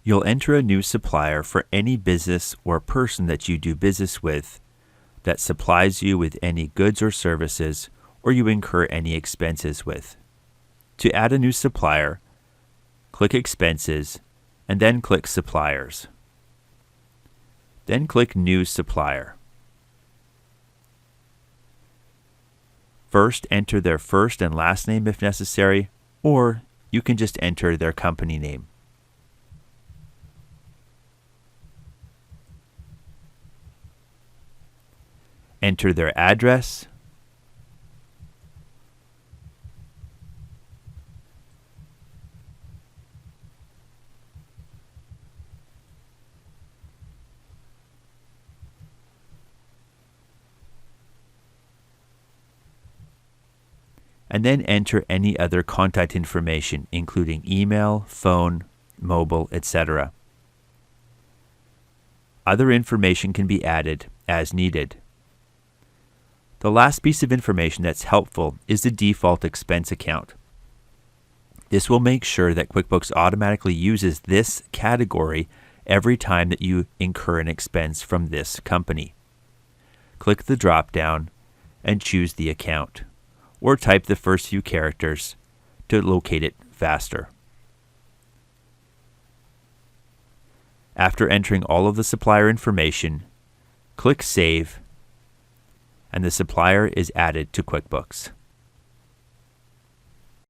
You'll enter a new supplier for any business or person that you do business with that supplies you with any goods or services or you incur any expenses with. To add a new supplier, click Expenses and then click Suppliers. Then click New Supplier. First, enter their first and last name if necessary, or you can just enter their company name. Enter their address, and then enter any other contact information, including email, phone, mobile, etc. Other information can be added as needed. The last piece of information that's helpful is the default expense account. This will make sure that QuickBooks automatically uses this category every time that you incur an expense from this company. Click the drop-down and choose the account, or type the first few characters to locate it faster. After entering all of the supplier information, click Save, and the supplier is added to QuickBooks.